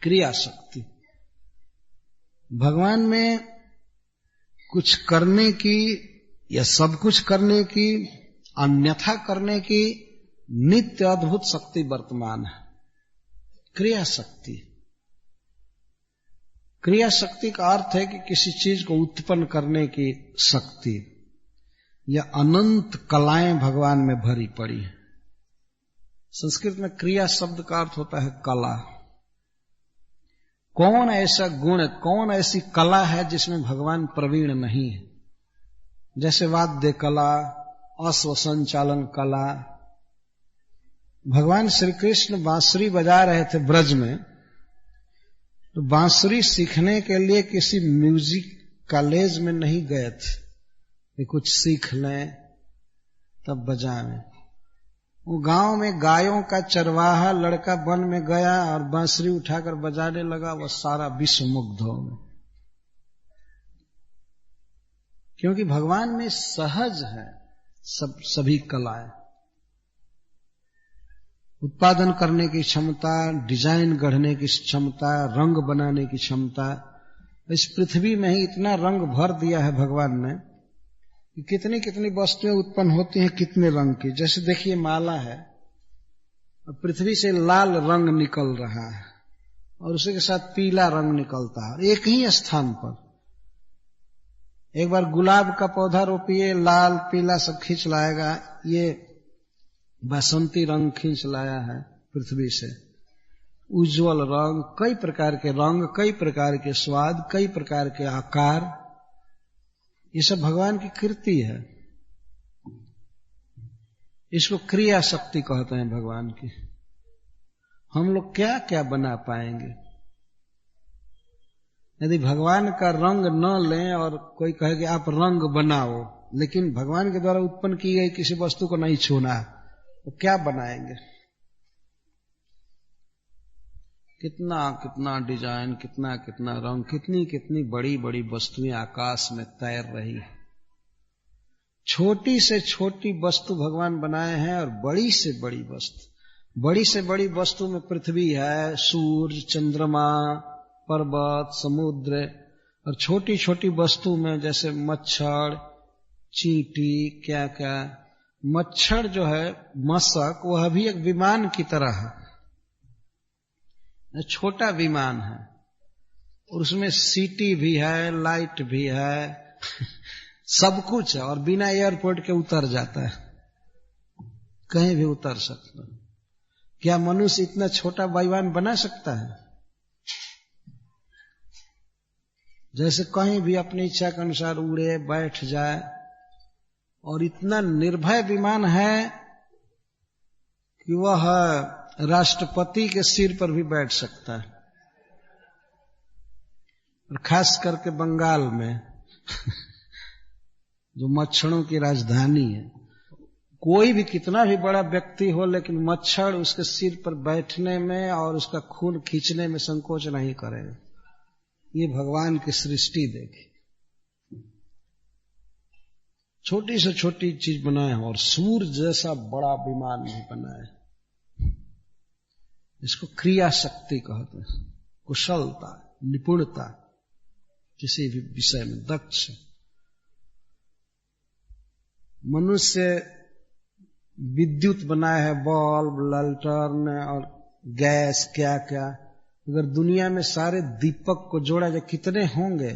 क्रिया शक्ति। भगवान में कुछ करने की या सब कुछ करने की, अन्यथा करने की नित्य अद्भुत शक्ति वर्तमान है, क्रिया शक्ति। क्रिया शक्ति का अर्थ है कि किसी चीज को उत्पन्न करने की शक्ति। यह अनंत कलाएं भगवान में भरी पड़ी है। संस्कृत में क्रिया शब्द का अर्थ होता है कला। कौन ऐसा गुण, कौन ऐसी कला है जिसमें भगवान प्रवीण नहीं है? जैसे वाद्य कला, अश्व संचालन कला। भगवान श्री कृष्ण बांसुरी बजा रहे थे ब्रज में, तो बांसुरी सीखने के लिए किसी म्यूजिक कॉलेज में नहीं गए थे कि कुछ सीख लें तब बजाएं। वो गांव में गायों का चरवाहा लड़का वन में गया और बांसुरी उठाकर बजाने लगा, वह सारा विश्व मुग्ध हो गया। क्योंकि भगवान में सहज है सभी कलाएं। उत्पादन करने की क्षमता, डिजाइन गढ़ने की क्षमता, रंग बनाने की क्षमता। इस पृथ्वी में ही इतना रंग भर दिया है भगवान ने कि कितनी कितनी वस्तुएं उत्पन्न होती हैं कितने रंग की। जैसे देखिए माला है, पृथ्वी से लाल रंग निकल रहा है और उसी के साथ पीला रंग निकलता है एक ही स्थान पर। एक बार गुलाब का पौधा रोपिए, लाल पीला सब खींच लाएगा। ये बसंती रंग खींच लाया है पृथ्वी से, उज्जवल रंग, कई प्रकार के रंग, कई प्रकार के स्वाद, कई प्रकार के आकार। ये सब भगवान की कृति है। इसको क्रिया शक्ति कहते हैं भगवान की। हम लोग क्या क्या बना पाएंगे यदि भगवान का रंग न लें और कोई कहे कि आप रंग बनाओ, लेकिन भगवान के द्वारा उत्पन्न की गई किसी वस्तु को नहीं छूना, तो क्या बनाएंगे? कितना कितना डिजाइन, कितना कितना रंग, कितनी कितनी बड़ी बड़ी वस्तुएं आकाश में तैर रही है। छोटी से छोटी वस्तु भगवान बनाए हैं और बड़ी से बड़ी वस्तु, बड़ी से बड़ी वस्तु में पृथ्वी है, सूर्य, चंद्रमा, पर्वत, समुद्र। और छोटी छोटी वस्तु में जैसे मच्छर, चींटी, क्या क्या। मच्छर जो है, मशक, वह भी एक विमान की तरह है, छोटा विमान है और उसमें सीटी भी है, लाइट भी है सब कुछ है और बिना एयरपोर्ट के उतर जाता है, कहीं भी उतर सकता है। क्या मनुष्य इतना छोटा विमान बना सकता है? जैसे कहीं भी अपनी इच्छा के अनुसार उड़े, बैठ जाए। और इतना निर्भय विमान है कि वह राष्ट्रपति के सिर पर भी बैठ सकता है। और खास करके बंगाल में जो मच्छरों की राजधानी है, कोई भी कितना भी बड़ा व्यक्ति हो, लेकिन मच्छर उसके सिर पर बैठने में और उसका खून खींचने में संकोच नहीं करेगा। ये भगवान की सृष्टि देखी, छोटी से छोटी चीज बनाए और सूर्य जैसा बड़ा विमान भी बनाए। इसको क्रिया शक्ति कहते हैं, कुशलता, निपुणता, किसी भी विषय में दक्ष। मनुष्य विद्युत बनाया है, बल्ब, लालटेन और गैस, क्या क्या। अगर दुनिया में सारे दीपक को जोड़ा जाए कितने होंगे?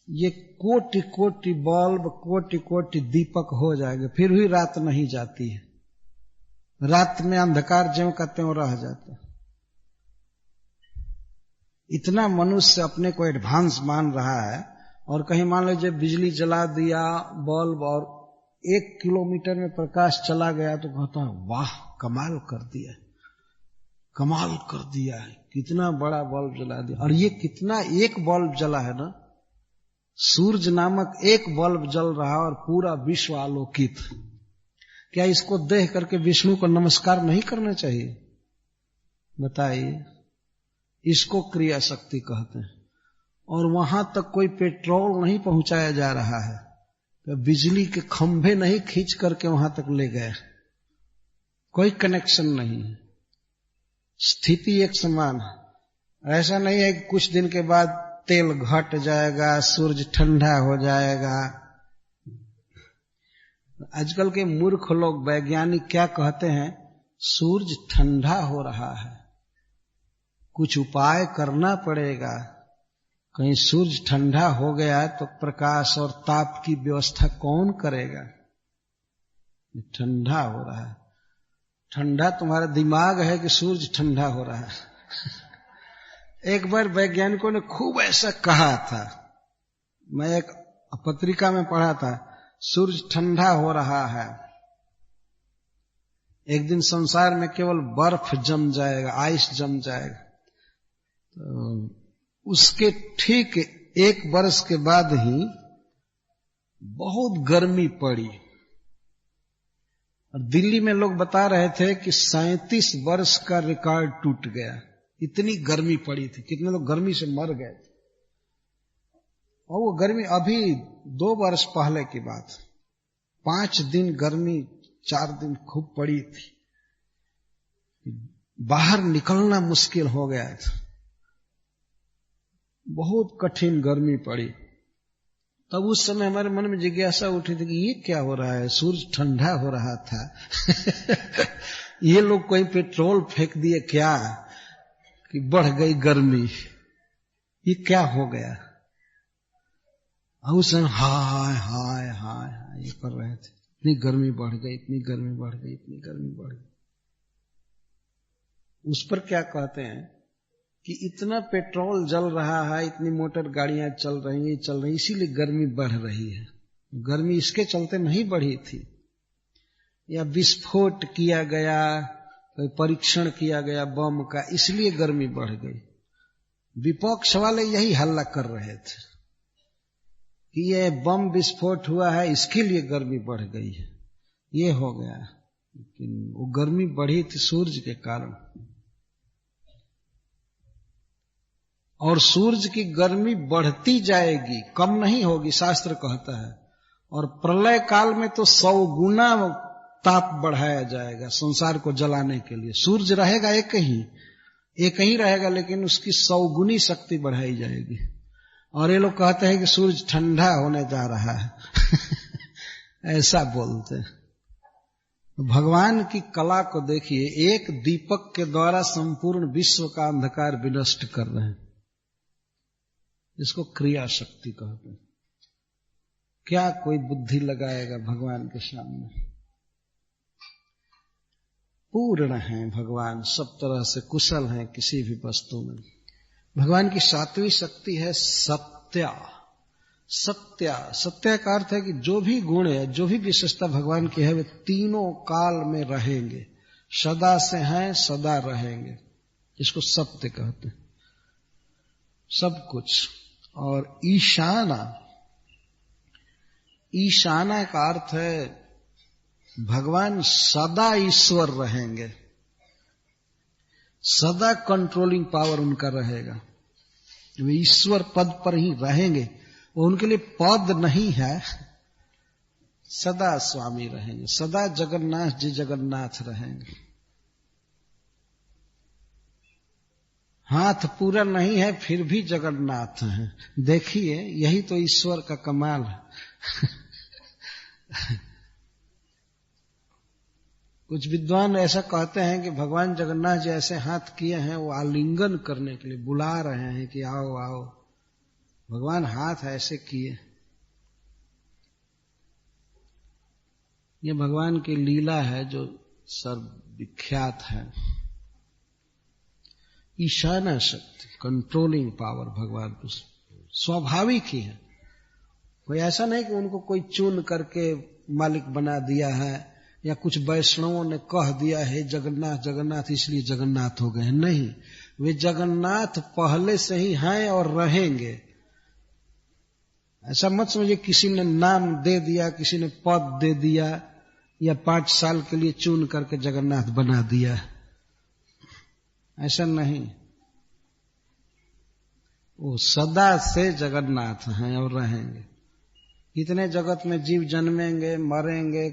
ये कोटि कोटि बल्ब, कोटि कोटि दीपक हो जाएंगे, फिर भी रात नहीं जाती है। रात में अंधकार ज्यों का त्यों रह जाता है। इतना मनुष्य अपने को एडवांस मान रहा है। और कहीं मान लीजिए बिजली जला दिया, बल्ब, और 1 किलोमीटर में प्रकाश चला गया तो कहता है वाह, कमाल कर दिया, कमाल कर दिया है, कितना बड़ा बल्ब जला दिया। और ये कितना, एक बल्ब जला है ना, सूरज नामक एक बल्ब जल रहा और पूरा विश्व आलोकित। क्या इसको देख करके विष्णु को नमस्कार नहीं करना चाहिए? बताइए। इसको क्रिया शक्ति कहते हैं। और वहां तक कोई पेट्रोल नहीं पहुंचाया जा रहा है, तो बिजली के खंभे नहीं खींच करके वहां तक ले गए, कोई कनेक्शन नहीं है, स्थिति एक समान है। ऐसा नहीं है कि कुछ दिन के बाद तेल घट जाएगा, सूरज ठंडा हो जाएगा। आजकल के मूर्ख लोग वैज्ञानिक क्या कहते हैं, सूरज ठंडा हो रहा है, कुछ उपाय करना पड़ेगा। कहीं सूरज ठंडा हो गया तो प्रकाश और ताप की व्यवस्था कौन करेगा? ठंडा हो रहा है, ठंडा तुम्हारा दिमाग है कि सूरज ठंडा हो रहा है। एक बार वैज्ञानिकों ने खूब ऐसा कहा था, मैं एक पत्रिका में पढ़ा था, सूरज ठंडा हो रहा है, एक दिन संसार में केवल बर्फ जम जाएगा, आइस जम जाएगा। तो उसके ठीक 1 वर्ष के बाद ही बहुत गर्मी पड़ी, और दिल्ली में लोग बता रहे थे कि 37 वर्ष का रिकॉर्ड टूट गया, इतनी गर्मी पड़ी थी, कितने लोग गर्मी से मर गए थे। और वो गर्मी अभी 2 वर्ष पहले की बात, 5 दिन गर्मी, 4 दिन खूब पड़ी थी, बाहर निकलना मुश्किल हो गया था, बहुत कठिन गर्मी पड़ी। तब उस समय हमारे मन में जिज्ञासा उठी थी कि ये क्या हो रहा है, सूरज ठंडा हो रहा था ये लोग कोई पेट्रोल फेंक दिए क्या कि बढ़ गई गर्मी, ये क्या हो गया? उस समय हाय हाय हाय हाय ये कर रहे थे, इतनी गर्मी बढ़ गई, इतनी गर्मी बढ़ गई, इतनी गर्मी बढ़ गई। उस पर क्या कहते हैं कि इतना पेट्रोल जल रहा है, इतनी मोटर गाड़ियां चल रही हैं, इसीलिए गर्मी बढ़ रही है। गर्मी इसके चलते नहीं बढ़ी थी, या विस्फोट किया गया, कोई परीक्षण किया गया बम का, इसलिए गर्मी बढ़ गई। विपक्ष वाले यही हल्ला कर रहे थे कि ये बम विस्फोट हुआ है, इसके लिए गर्मी बढ़ गई है, ये हो गया। लेकिन वो गर्मी बढ़ी थी सूरज के कारण, और सूरज की गर्मी बढ़ती जाएगी, कम नहीं होगी, शास्त्र कहता है। और प्रलय काल में तो 100 गुना ताप बढ़ाया जाएगा संसार को जलाने के लिए। सूरज रहेगा एक ही रहेगा, लेकिन उसकी 100 गुनी शक्ति बढ़ाई जाएगी। और ये लोग कहते हैं कि सूरज ठंडा होने जा रहा है ऐसा बोलते हैं। भगवान की कला को देखिए, एक दीपक के द्वारा संपूर्ण विश्व का अंधकार विनष्ट कर रहे हैं, इसको क्रिया शक्ति कहते हैं। क्या कोई बुद्धि लगाएगा भगवान के सामने? पूर्ण हैं भगवान, सब तरह से कुशल हैं किसी भी वस्तु में। भगवान की 7वीं शक्ति है सत्या। सत्या का अर्थ है कि जो भी गुण है, जो भी विशेषता भगवान की है, वे तीनों काल में रहेंगे, सदा से हैं, सदा रहेंगे, इसको सत्य कहते हैं। सब कुछ। और ईशाना का अर्थ है भगवान सदा ईश्वर रहेंगे, सदा कंट्रोलिंग पावर उनका रहेगा, वे ईश्वर पद पर ही रहेंगे। वो उनके लिए पद नहीं है, सदा स्वामी रहेंगे, सदा जगन्नाथ जी जगन्नाथ रहेंगे। हाथ पूरा नहीं है फिर भी जगन्नाथ हैं। देखिए, यही तो ईश्वर का कमाल है कुछ विद्वान ऐसा कहते हैं कि भगवान जगन्नाथ जी ऐसे हाथ किए हैं, वो आलिंगन करने के लिए बुला रहे हैं कि आओ आओ। भगवान हाथ ऐसे किए। ये भगवान की लीला है जो सर्वविख्यात है। ईशाना शक्ति, कंट्रोलिंग पावर भगवान को स्वाभाविक ही है। कोई ऐसा नहीं कि उनको कोई चुन करके मालिक बना दिया है, या कुछ वैष्णवों ने कह दिया है जगन्नाथ जगन्नाथ इसलिए जगन्नाथ हो गए। नहीं, वे जगन्नाथ पहले से ही हैं और रहेंगे। ऐसा मत समझिए किसी ने नाम दे दिया, किसी ने पद दे दिया, या 5 साल के लिए चुन करके जगन्नाथ बना दिया, ऐसा नहीं। वो सदा से जगन्नाथ हैं और रहेंगे। इतने जगत में जीव जन्मेंगे, मरेंगे,